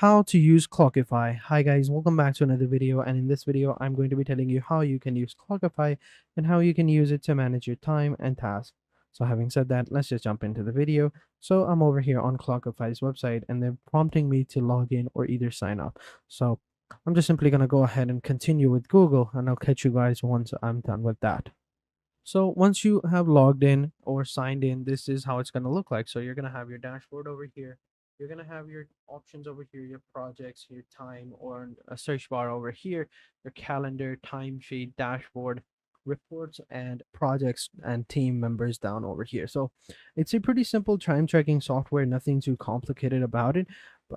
How to use Clockify. Hi guys, welcome back to another video, and in this video I'm going to be telling you how you can use Clockify and how you can use it to manage your time and tasks. So having said that, let's just jump into the video. So I'm over here on Clockify's website and they're prompting me to log in or either sign up. So I'm just simply going to go ahead and continue with Google, and I'll catch you guys once I'm done with that. So once you have logged in or signed in, this is how it's going to look like. So you're going to have your dashboard over here. You're going to have your options over here, your projects, your time, or a search bar over here, your calendar, timesheet, dashboard, reports, and projects and team members down over here. So it's a pretty simple time tracking software, nothing too complicated about it,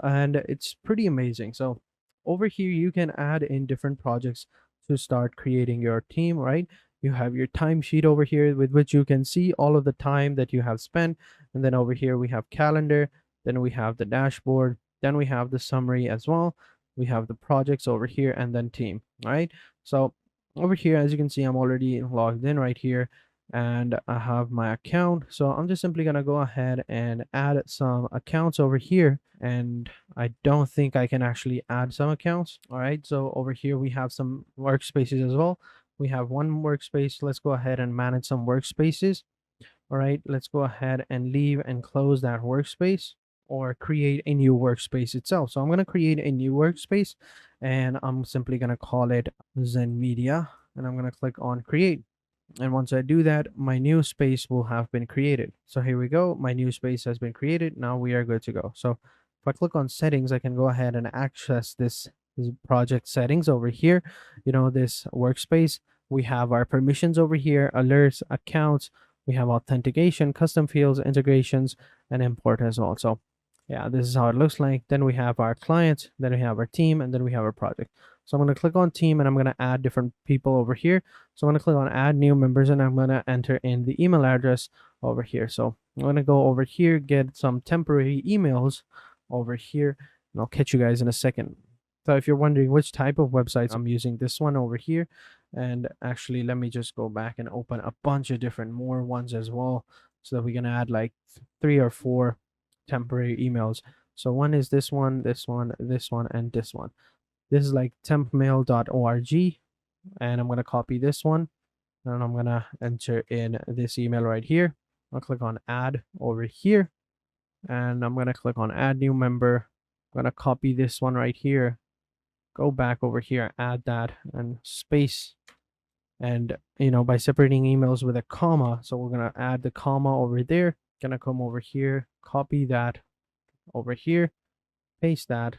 and it's pretty amazing. So over here, you can add in different projects to start creating your team, right? You have your timesheet over here with which you can see all of the time that you have spent. And then over here we have calendar, then we have the dashboard, then we have the summary as well. We have the projects over here and then team. All right. So over here, as you can see, I'm already logged in right here and I have my account. So I'm just simply going to go ahead and add some accounts over here. And I don't think I can actually add some accounts. All right. So over here we have some workspaces as well. We have one workspace. Let's go ahead and manage some workspaces. All right, let's go ahead and leave and close that workspace or create a new workspace itself. So I'm going to create a new workspace and I'm simply going to call it Zen Media, and I'm going to click on create. And once I do that, my new space will have been created. So here we go. My new space has been created. Now we are good to go. So if I click on settings, I can go ahead and access this project settings over here. This workspace. We have our permissions over here, alerts, accounts. We have authentication, custom fields, integrations, and import as well. So yeah, this is how it looks like. Then we have our clients, then we have our team, and then we have our project. So I'm going to click on team and I'm going to add different people over here. So I'm going to click on add new members and I'm going to enter in the email address over here. So I'm going to go over here, get some temporary emails over here, and I'll catch you guys in a second. So if you're wondering which type of websites, I'm using this one over here. And actually, let me just go back and open a bunch of different more ones as well, so that we can add like 3 or 4 temporary emails. So one is this one, this one, this one, and this one. This is like tempmail.org, and I'm going to copy this one and I'm going to enter in this email right here. I'll click on add over here and I'm going to click on add new member. I'm going to copy this one right here, go back over here, add that, and space. And by separating emails with a comma, so we're going to add the comma over there. Gonna come over here, copy that over here, paste that,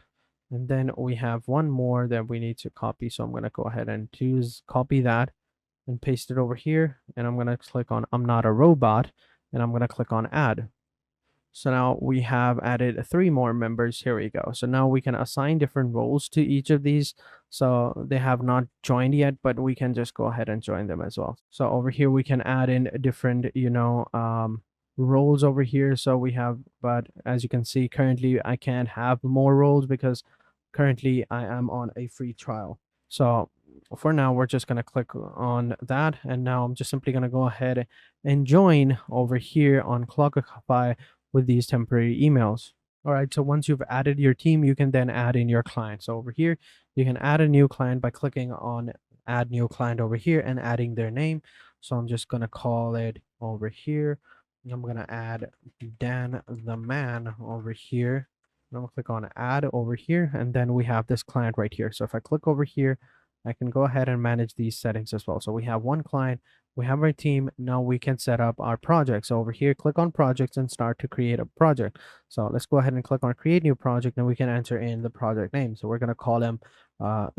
and then we have one more that we need to copy. So I'm going to go ahead and choose copy that and paste it over here, and I'm going to click on I'm not a robot, and I'm going to click on add. So now we have added 3 more members. Here we go. So now we can assign different roles to each of these. So they have not joined yet, but we can just go ahead and join them as well. So over here, we can add in different, roles over here. So we have, but as you can see, currently I can't have more roles because currently I am on a free trial. So for now, we're just going to click on that. And now I'm just simply going to go ahead and join over here on Clockify with these temporary emails. All right, so once you've added your team, you can then add in your client. So over here, you can add a new client by clicking on add new client over here and adding their name. So I'm just going to call it over here. I'm going to add Dan the man over here. I'm going to click on add over here, and then we have this client right here. So if I click over here, I can go ahead and manage these settings as well. So we have one client, we have our team. Now we can set up our project. So over here, click on projects and start to create a project. So let's go ahead and click on create new project, and we can enter in the project name. So we're going to call them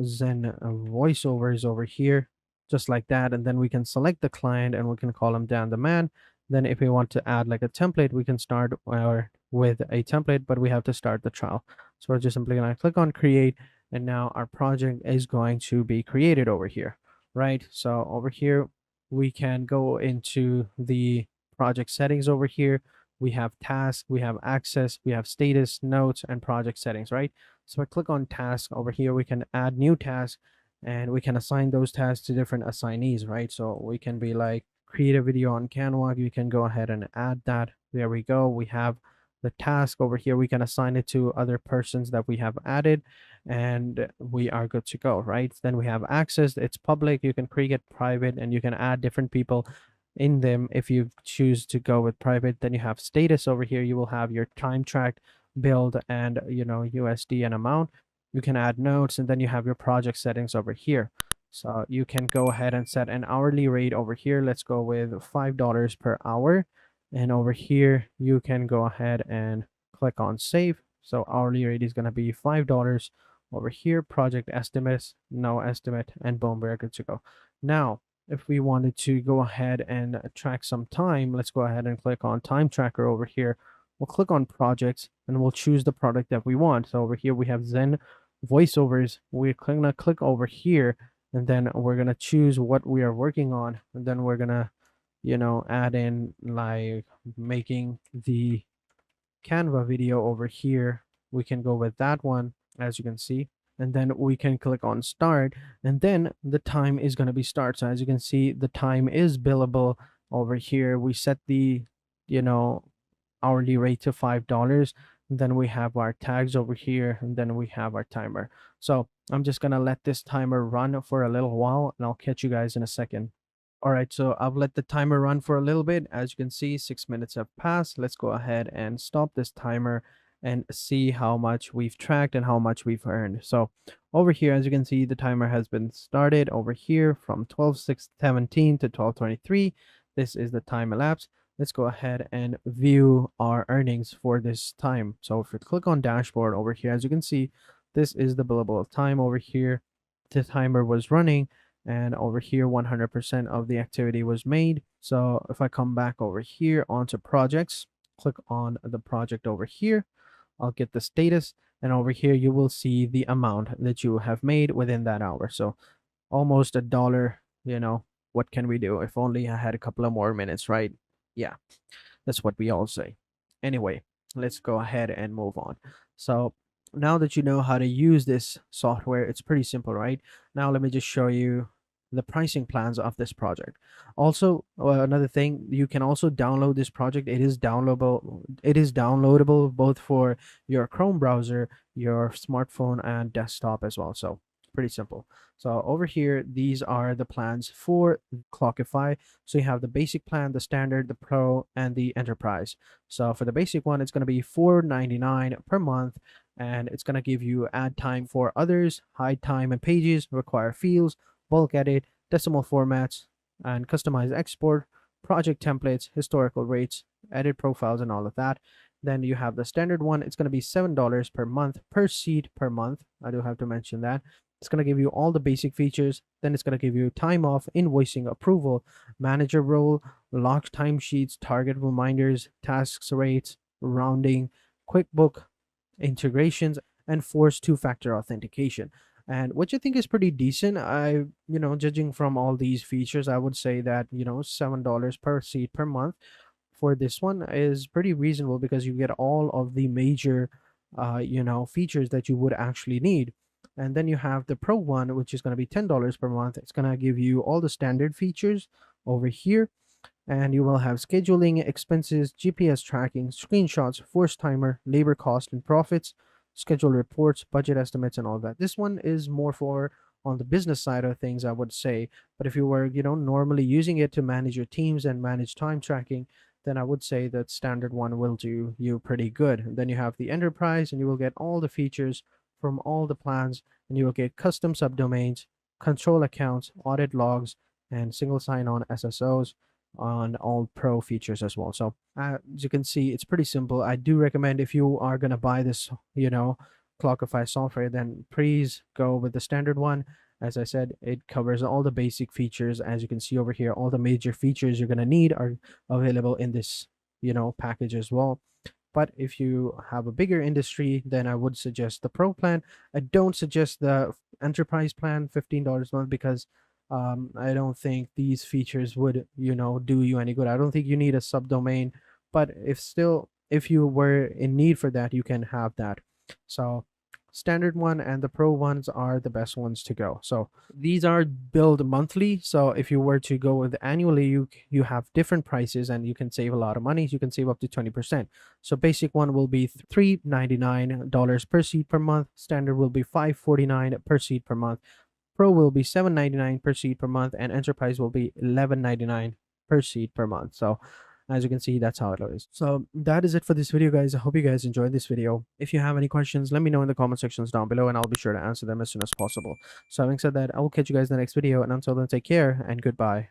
Zen voiceovers over here, just like that. And then we can select the client and we can call them Dan the man. Then if we want to add like a template, we can start with a template, but we have to start the trial. So we're just simply going to click on create, and now our project is going to be created over here, right? So over here, we can go into the project settings over here. We have task, we have access, we have status, notes, and project settings, right? So I click on task over here, we can add new tasks and we can assign those tasks to different assignees, right? So we can be like create a video on Canva. You can go ahead and add that. There we go. We have the task over here, we can assign it to other persons that we have added, and we are good to go, right? Then we have access. It's public. You can create it private, and you can add different people in them if you choose to go with private. Then you have status over here. You will have your time tracked build and USD and amount. You can add notes, and then you have your project settings over here. So you can go ahead and set an hourly rate over here. Let's go with $5 per hour. And over here, you can go ahead and click on save. So hourly rate is going to be $5. Over here, project estimates, no estimate, and boom, we're good to go. Now, if we wanted to go ahead and track some time, let's go ahead and click on time tracker over here. We'll click on projects and we'll choose the product that we want. So over here we have Zen voiceovers. We're gonna click over here, and then we're gonna choose what we are working on, and then we're gonna add in like making the Canva video over here. We can go with that one, as you can see, and then we can click on start, and then the time is going to be start. So as you can see, the time is billable over here. We set the you know hourly rate to $5. And then we have our tags over here, and then we have our timer. So I'm just gonna let this timer run for a little while, and I'll catch you guys in a second. All right, so I've let the timer run for a little bit. As you can see, 6 minutes have passed. Let's go ahead and stop this timer and see how much we've tracked and how much we've earned. So over here, as you can see, the timer has been started over here from 12:17 to 12:23. This is the time elapsed. Let's go ahead and view our earnings for this time. So if we click on dashboard over here, as you can see, this is the billable time over here. The timer was running, and over here 100% of the activity was made. So if I come back over here onto projects, click on the project over here, I'll get the status, and over here you will see the amount that you have made within that hour. So almost $1. What can we do? If only I had a couple of more minutes, right? Yeah, that's what we all say. Anyway, let's go ahead and move on. So now that you know how to use this software, it's pretty simple, right? Now let me just show you the pricing plans of this project. Also, another thing, you can also download this project. It is downloadable. It is downloadable both for your Chrome browser, your smartphone, and desktop as well. So pretty simple. So over here, these are the plans for Clockify. So you have the basic plan, the standard, the pro, and the enterprise. So for the basic one, it's going to be $4.99 per month, and it's going to give you add time for others, hide time and pages, require fields, bulk edit, decimal formats, and customize export, project templates, historical rates, edit profiles, and all of that. Then you have the standard one. It's going to be $7 per month per seat per month. I do have to mention that. It's going to give you all the basic features. Then it's going to give you time off, invoicing, approval, manager role, locked timesheets, target reminders, tasks rates, rounding, QuickBook integrations, and forced two-factor authentication. And which I think is pretty decent. Judging from all these features, I would say that, $7 per seat per month for this one is pretty reasonable, because you get all of the major, features that you would actually need. And then you have the pro one, which is going to be $10 per month. It's going to give you all the standard features over here, and you will have scheduling, expenses, GPS tracking, screenshots, force timer, labor cost and profits, schedule reports, budget estimates, and all that. This one is more for on the business side of things, I would say. But if you were, normally using it to manage your teams and manage time tracking, then I would say that standard one will do you pretty good. And then you have the enterprise, and you will get all the features from all the plans, and you will get custom subdomains, control accounts, audit logs, and single sign-on SSOs on all pro features as well. So as you can see, it's pretty simple. I do recommend, if you are going to buy this, Clockify software, then please go with the standard one. As I said, it covers all the basic features. As you can see over here, all the major features you're going to need are available in this, package as well. But if you have a bigger industry, then I would suggest the pro plan. I don't suggest the enterprise plan, $15 a month, because I don't think these features would, do you any good. I don't think you need a subdomain, but if you were in need for that, you can have that. So standard one and the pro ones are the best ones to go. So these are billed monthly. So if you were to go with annually, you have different prices and you can save a lot of money. You can save up to 20%. So basic one will be $399 per seat per month. Standard will be $549 per seat per month. Pro will be $799 per seat per month, and Enterprise will be $1199 per seat per month. So as you can see, that's how it is. So that is it for this video, guys. I hope you guys enjoyed this video. If you have any questions, let me know in the comment sections down below, and I'll be sure to answer them as soon as possible. So having said that, I will catch you guys in the next video, and until then, take care and goodbye.